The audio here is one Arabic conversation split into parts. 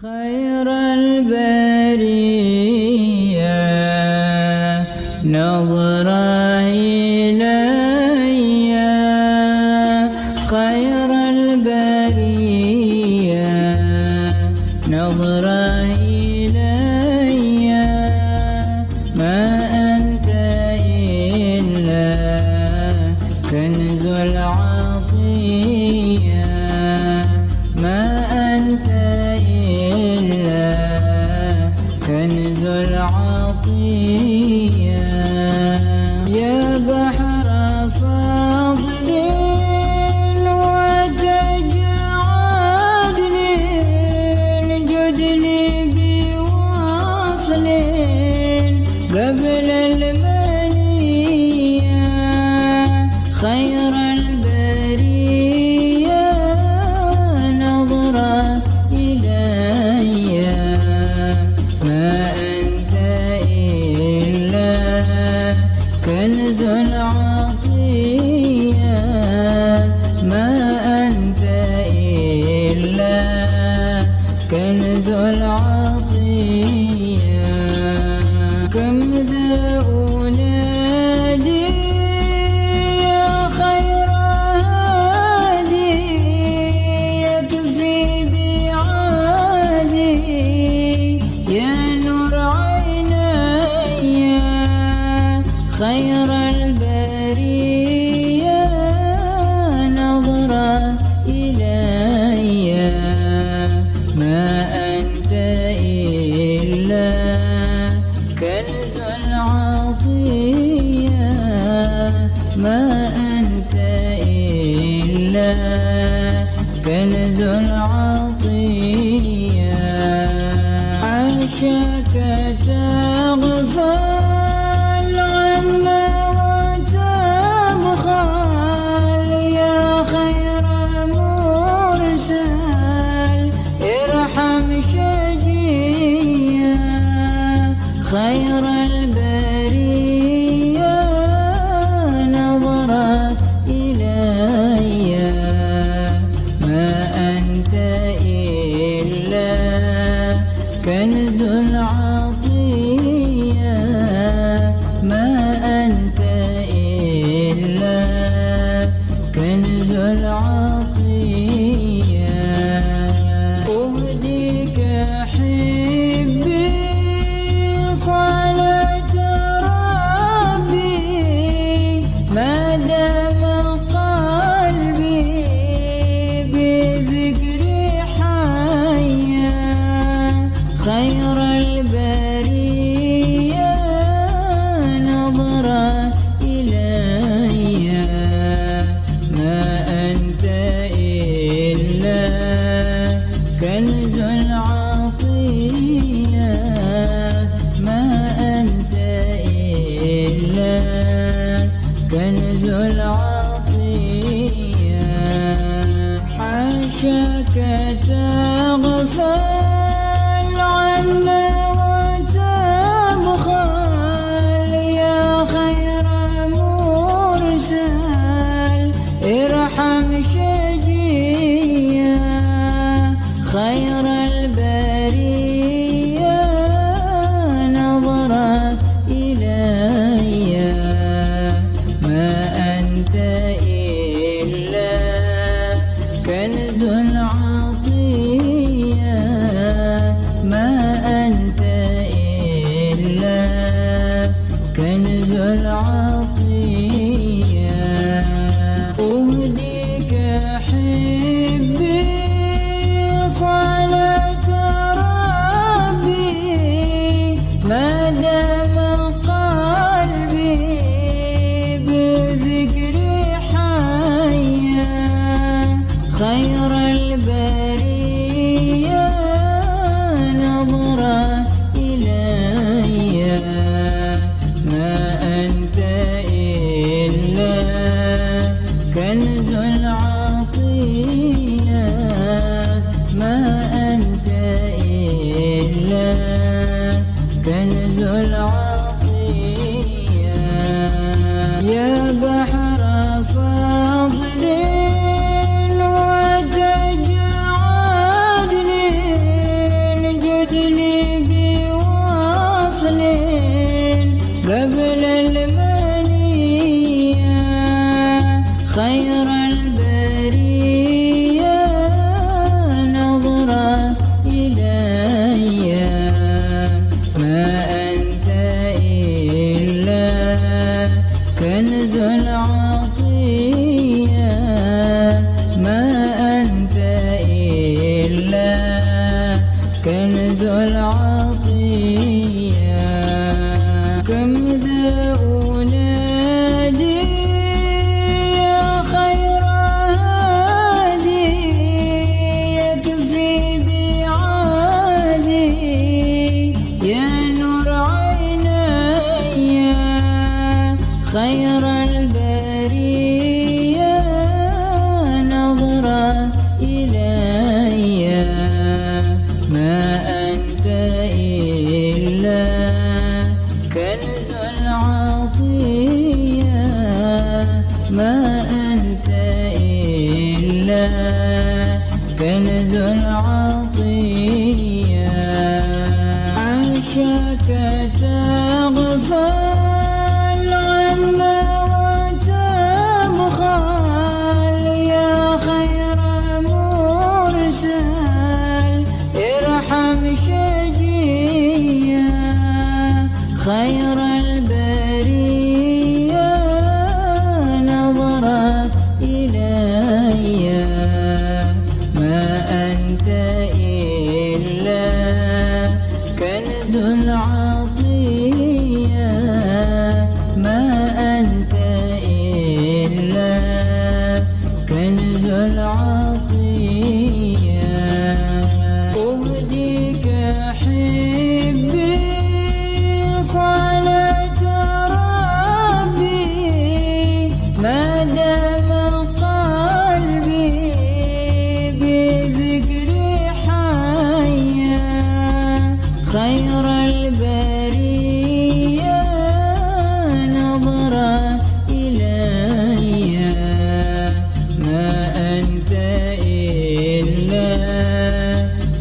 خير البرية نظرة إلي، خير البرية نظرة إلي، ما أنت إلا كنز العطية، ما أنت إلا كنز العطية، يا بحر فضل وتجعد جدني بوصل قبل المنية، خير البرية نظرة إلي، ما أنت إلا كنز العطية، ما أنت إلا كنز العطية، كم ذا أنادي يا خير هادي يكفي بعادي، يا نور عيني خير البرية نظرة إلي، ما أنت إلا كنز العطية، ما أنت إلا كنز العطية، عاشك تغفل عنا وتبخل، يا خير مرسل ارحم شجيا، خير البرية نظرة إلي، ما أنت إلا كنز العطية، ما أنت إلا كنز العطية، أهديك حبي صلاة ربي، ما دام قلبي بذكري حيا، خير البرية نظرة إلي، ما أنت إلا كنز العطية، ما أنت إلا كنز العطية، حاشاك تغفل عنا وتبخل، يا خير مرسل ارحم شجيا، خير البرية نظرة إلي، ما أنت إلا كنز العطية، ما أنت إلا كنز العطية، أهديك حبي صلاة ربي، ما دام قلبي بذكري حيا، خير البرية نظرة إلي، ما أنت إلا كنز العطية، ما أنت إلا كنز العطية، يا بحر فضل وتجعد العطية. كم ذا أنادي يا خير هادي، يكفي بعادي يا نور عيني، خير البرية نظرة إلي. ما أنت إلا كنز العطية، ما أنت إلا كنز العطية. عشاك تغفل عنا وتبخل، يا خير مرسل ارحم شجيا، خير البرية نظرة إلي. ما أنت إلا كنز العطية، ما أنت إلا كنز العطية. أهديك حبي صلاة ربي، ما دام قلبي بذكر حيا، خير البرية نظرة إلي. ما أنت إلا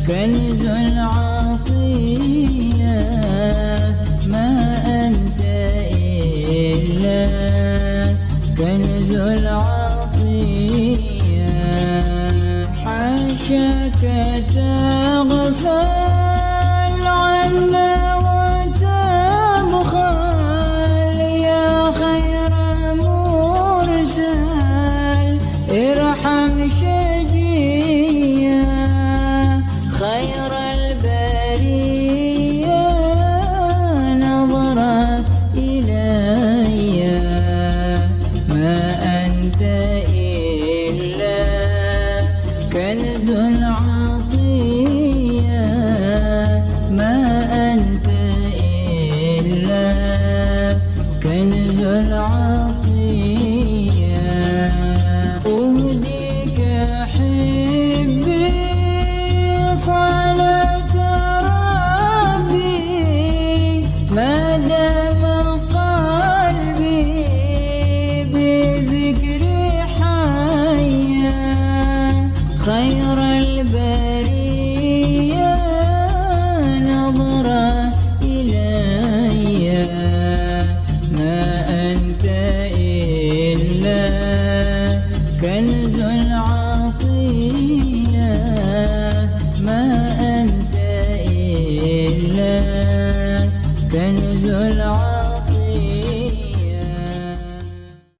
كنز العطية، ما أنت إلا كنز العطية. حاشاك تغفل عنا وتبخل، يا خير مرسل ارحم شجيا، خير البرية نظرة إلي. ما أنت إلا كنز العطية، ما أنت إلا كنز العطية. أهديك حبي صلاة ربي، ما دام قلبي بذكر حيا، خير البرية نظرة إلي. ما أنت إلا كنز العطية، ما أنت إلا كنز العطية.